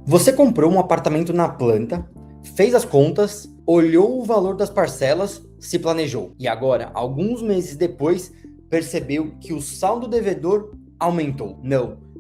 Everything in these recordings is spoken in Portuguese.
Você comprou um apartamento na planta, fez as contas, olhou o valor das parcelas, se planejou. E agora, alguns meses depois, percebeu que o saldo devedor aumentou.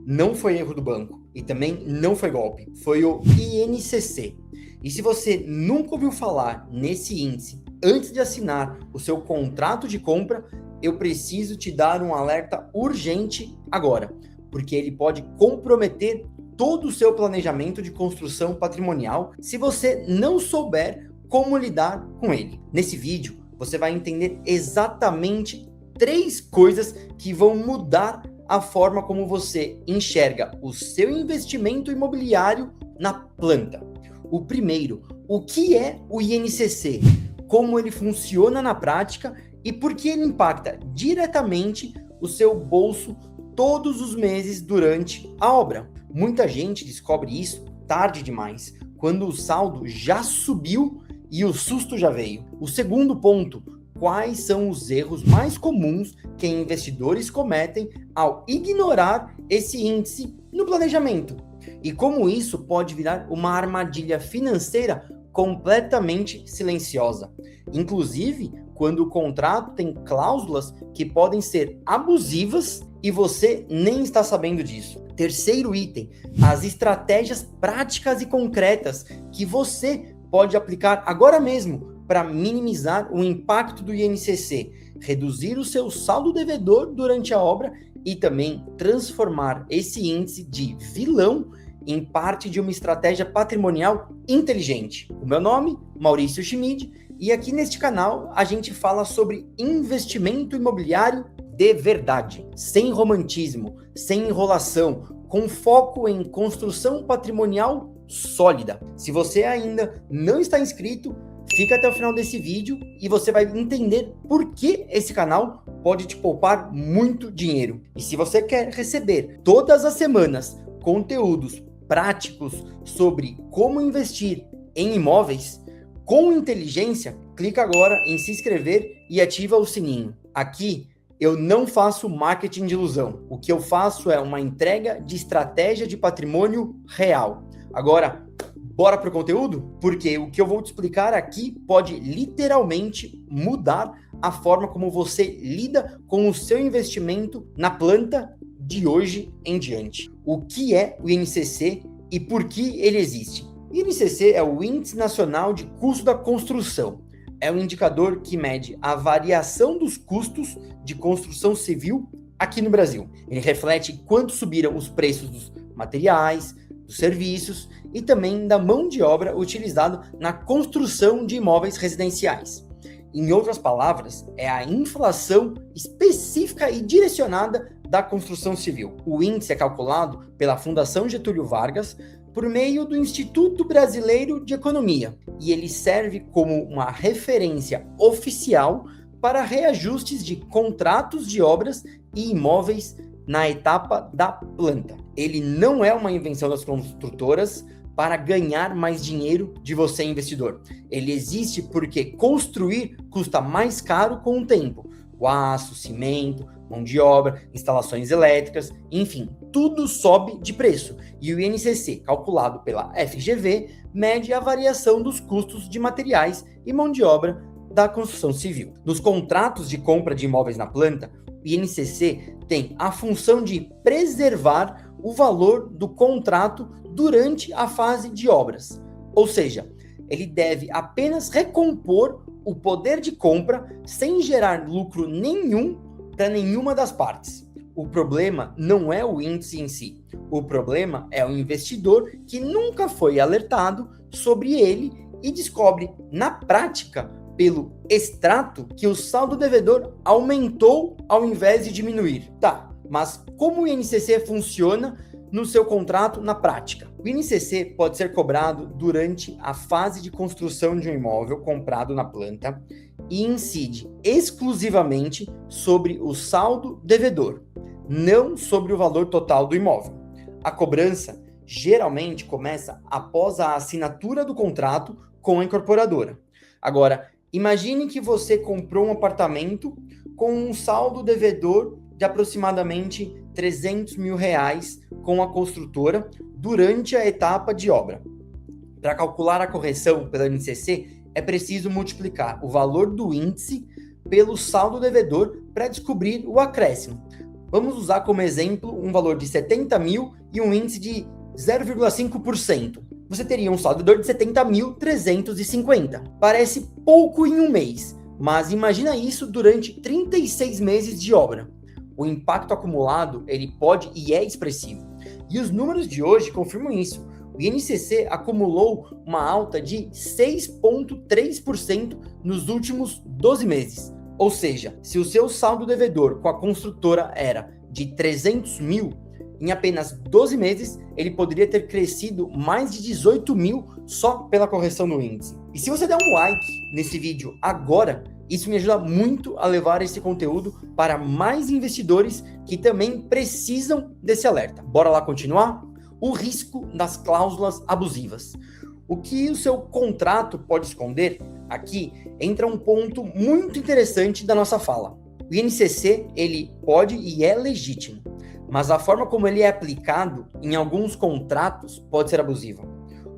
Não foi erro do banco. E também não foi golpe. Foi o INCC. E se você nunca ouviu falar nesse índice antes de assinar o seu contrato de compra, eu preciso te dar um alerta urgente agora, porque ele pode comprometer todo o seu planejamento de construção patrimonial se você não souber como lidar com ele. Nesse vídeo, você vai entender exatamente 3 coisas que vão mudar a forma como você enxerga o seu investimento imobiliário na planta. O primeiro, o que é o INCC? Como ele funciona na prática e por que ele impacta diretamente o seu bolso todos os meses durante a obra. Muita gente descobre isso tarde demais, quando o saldo já subiu e o susto já veio. O segundo ponto, quais são os erros mais comuns que investidores cometem ao ignorar esse índice no planejamento? E como isso pode virar uma armadilha financeira completamente silenciosa. Inclusive, quando o contrato tem cláusulas que podem ser abusivas e você nem está sabendo disso. Terceiro item, as estratégias práticas e concretas que você pode aplicar agora mesmo para minimizar o impacto do INCC, reduzir o seu saldo devedor durante a obra e também transformar esse índice de vilão em parte de uma estratégia patrimonial inteligente. O meu nome, Maurício Schmid, e aqui neste canal a gente fala sobre investimento imobiliário de verdade, sem romantismo, sem enrolação, com foco em construção patrimonial sólida. Se você ainda não está inscrito, fica até o final desse vídeo e você vai entender por que esse canal pode te poupar muito dinheiro. E se você quer receber todas as semanas conteúdos práticos sobre como investir em imóveis com inteligência, clica agora em se inscrever e ativa o sininho. Aqui eu não faço marketing de ilusão. O que eu faço é uma entrega de estratégia de patrimônio real. Agora, bora para o conteúdo? Porque o que eu vou te explicar aqui pode literalmente mudar a forma como você lida com o seu investimento na planta de hoje em diante. O que é o INCC e por que ele existe? O INCC é o Índice Nacional de Custo da Construção. É um indicador que mede a variação dos custos de construção civil aqui no Brasil. Ele reflete quanto subiram os preços dos materiais, dos serviços e também da mão de obra utilizada na construção de imóveis residenciais. Em outras palavras, é a inflação específica e direcionada da construção civil. O índice é calculado pela Fundação Getúlio Vargas por meio do Instituto Brasileiro de Economia, e ele serve como uma referência oficial para reajustes de contratos de obras e imóveis na etapa da planta. Ele não é uma invenção das construtoras para ganhar mais dinheiro de você, investidor. Ele existe porque construir custa mais caro com o tempo. O aço, cimento, mão de obra, instalações elétricas, enfim, tudo sobe de preço. E o INCC, calculado pela FGV, mede a variação dos custos de materiais e mão de obra da construção civil. Nos contratos de compra de imóveis na planta, o INCC tem a função de preservar o valor do contrato durante a fase de obras. Ou seja, ele deve apenas recompor o poder de compra sem gerar lucro nenhum para nenhuma das partes. O problema não é o índice em si. O problema é o investidor que nunca foi alertado sobre ele e descobre na prática, pelo extrato, que o saldo devedor aumentou ao invés de diminuir. Tá, mas como o INCC funciona no seu contrato na prática? O INCC pode ser cobrado durante a fase de construção de um imóvel comprado na planta e incide exclusivamente sobre o saldo devedor, não sobre o valor total do imóvel. A cobrança geralmente começa após a assinatura do contrato com a incorporadora. Agora, imagine que você comprou um apartamento com um saldo devedor de aproximadamente R$ 300 mil com a construtora durante a etapa de obra. Para calcular a correção pela INCC, é preciso multiplicar o valor do índice pelo saldo devedor para descobrir o acréscimo. Vamos usar como exemplo um valor de 70 mil e um índice de 0,5%. Você teria um saldo devedor de 70.350. Parece pouco em um mês, mas imagina isso durante 36 meses de obra. O impacto acumulado ele pode e é expressivo. E os números de hoje confirmam isso. O INCC acumulou uma alta de 6,3% nos últimos 12 meses. Ou seja, se o seu saldo devedor com a construtora era de 300 mil, em apenas 12 meses, ele poderia ter crescido mais de 18 mil só pela correção do índice. E se você der um like nesse vídeo agora, isso me ajuda muito a levar esse conteúdo para mais investidores que também precisam desse alerta. Bora lá continuar? O risco das cláusulas abusivas. O que o seu contrato pode esconder? Aqui entra um ponto muito interessante da nossa fala. O INCC, ele pode e é legítimo, mas a forma como ele é aplicado em alguns contratos pode ser abusiva.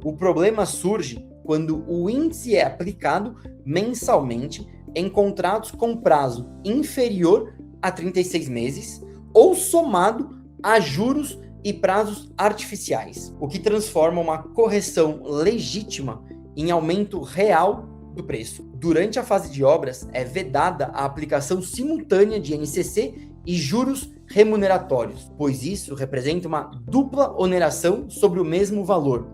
O problema surge quando o índice é aplicado mensalmente em contratos com prazo inferior a 36 meses ou somado a juros e prazos artificiais, o que transforma uma correção legítima em aumento real do preço. Durante a fase de obras, é vedada a aplicação simultânea de INCC e juros remuneratórios, pois isso representa uma dupla oneração sobre o mesmo valor,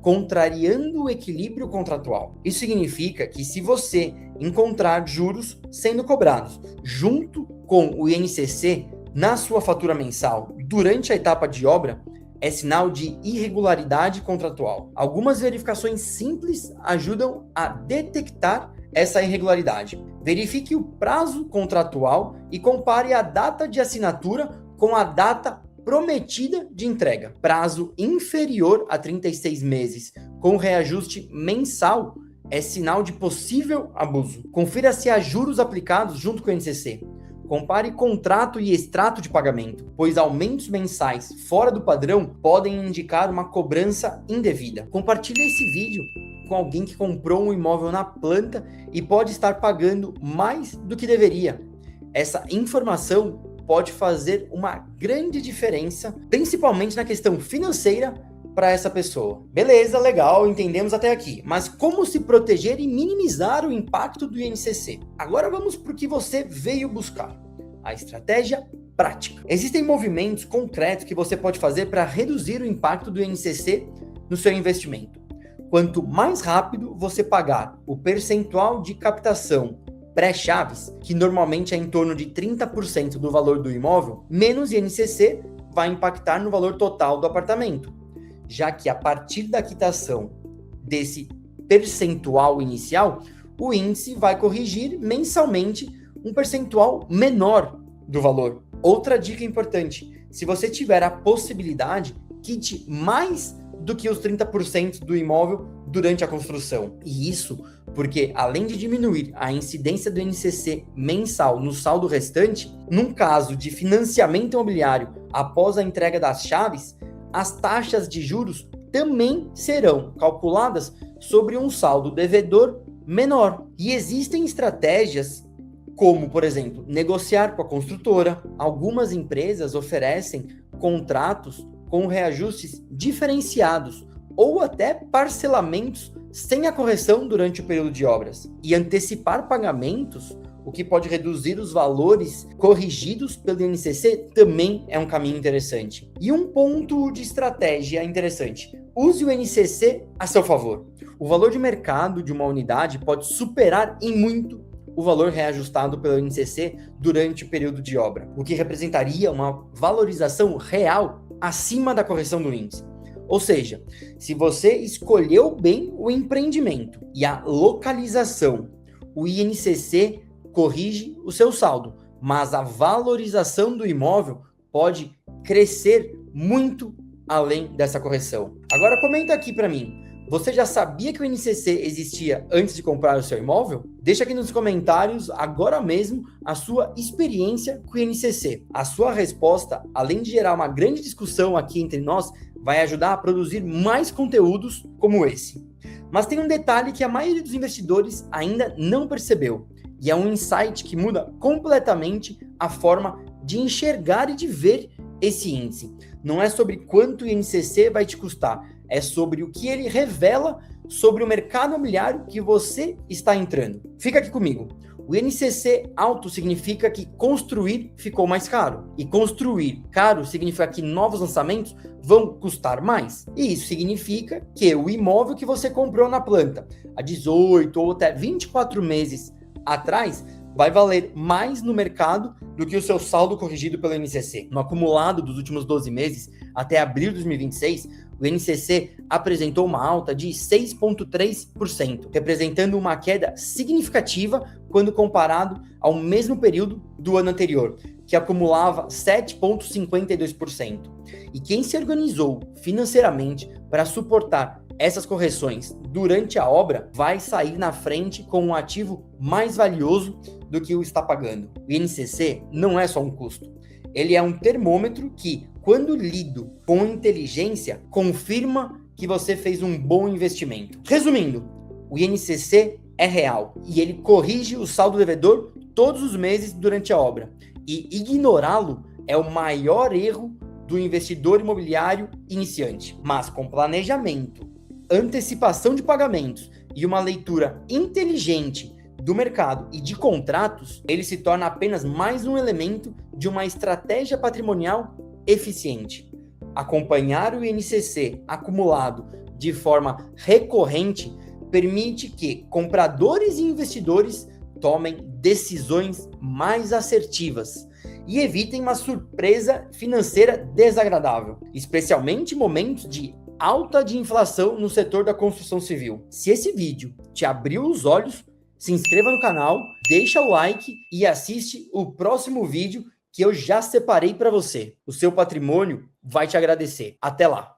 contrariando o equilíbrio contratual. Isso significa que se você encontrar juros sendo cobrados junto com o INCC na sua fatura mensal durante a etapa de obra, é sinal de irregularidade contratual. Algumas verificações simples ajudam a detectar essa irregularidade. Verifique o prazo contratual e compare a data de assinatura com a data prometida de entrega. Prazo inferior a 36 meses com reajuste mensal é sinal de possível abuso. Confira se há juros aplicados junto com o INCC. Compare contrato e extrato de pagamento, pois aumentos mensais fora do padrão podem indicar uma cobrança indevida. Compartilhe esse vídeo com alguém que comprou um imóvel na planta e pode estar pagando mais do que deveria. Essa informação pode fazer uma grande diferença, principalmente na questão financeira para essa pessoa. Beleza, legal, entendemos até aqui. Mas como se proteger e minimizar o impacto do INCC? Agora vamos para o que você veio buscar. A estratégia prática. Existem movimentos concretos que você pode fazer para reduzir o impacto do INCC no seu investimento. Quanto mais rápido você pagar o percentual de captação pré-chaves, que normalmente é em torno de 30% do valor do imóvel, menos INCC vai impactar no valor total do apartamento, já que a partir da quitação desse percentual inicial, o índice vai corrigir mensalmente um percentual menor do valor. Outra dica importante, se você tiver a possibilidade, quite mais do que os 30% do imóvel durante a construção. E isso porque, além de diminuir a incidência do INCC mensal no saldo restante, num caso de financiamento imobiliário após a entrega das chaves, as taxas de juros também serão calculadas sobre um saldo devedor menor. E existem estratégias como, por exemplo, negociar com a construtora. Algumas empresas oferecem contratos com reajustes diferenciados ou até parcelamentos sem a correção durante o período de obras. E antecipar pagamentos, o que pode reduzir os valores corrigidos pelo INCC, também é um caminho interessante. E um ponto de estratégia interessante: use o INCC a seu favor. O valor de mercado de uma unidade pode superar em muito o valor reajustado pelo INCC durante o período de obra, o que representaria uma valorização real acima da correção do índice. Ou seja, se você escolheu bem o empreendimento e a localização, o INCC corrige o seu saldo, mas a valorização do imóvel pode crescer muito além dessa correção. Agora comenta aqui para mim, Você já sabia que o INCC existia antes de comprar o seu imóvel? Deixa aqui nos comentários agora mesmo a sua experiência com o INCC. A sua resposta, além de gerar uma grande discussão aqui entre nós, vai ajudar a produzir mais conteúdos como esse. Mas tem um detalhe que a maioria dos investidores ainda não percebeu, e é um insight que muda completamente a forma de enxergar e de ver esse índice. Não é sobre quanto o INCC vai te custar, é sobre o que ele revela sobre o mercado imobiliário que você está entrando. Fica aqui comigo. O INCC alto significa que construir ficou mais caro. E construir caro significa que novos lançamentos vão custar mais. E isso significa que o imóvel que você comprou na planta há 18 ou até 24 meses atrás vai valer mais no mercado do que o seu saldo corrigido pelo INCC. No acumulado dos últimos 12 meses, até abril de 2026, o INCC apresentou uma alta de 6,3%, representando uma queda significativa quando comparado ao mesmo período do ano anterior, que acumulava 7,52%. E quem se organizou financeiramente para suportar essas correções durante a obra vai sair na frente com um ativo mais valioso do que o está pagando. O INCC não é só um custo. Ele é um termômetro que, quando lido com inteligência, confirma que você fez um bom investimento. Resumindo, o INCC é real e ele corrige o saldo devedor todos os meses durante a obra. E ignorá-lo é o maior erro do investidor imobiliário iniciante. Mas com planejamento, antecipação de pagamentos e uma leitura inteligente do mercado e de contratos, ele se torna apenas mais um elemento de uma estratégia patrimonial eficiente. Acompanhar o INCC acumulado de forma recorrente permite que compradores e investidores tomem decisões mais assertivas e evitem uma surpresa financeira desagradável, especialmente em momentos de alta de inflação no setor da construção civil. Se esse vídeo te abriu os olhos, se inscreva no canal, deixa o like e assiste o próximo vídeo que eu já separei para você. O seu patrimônio vai te agradecer. Até lá!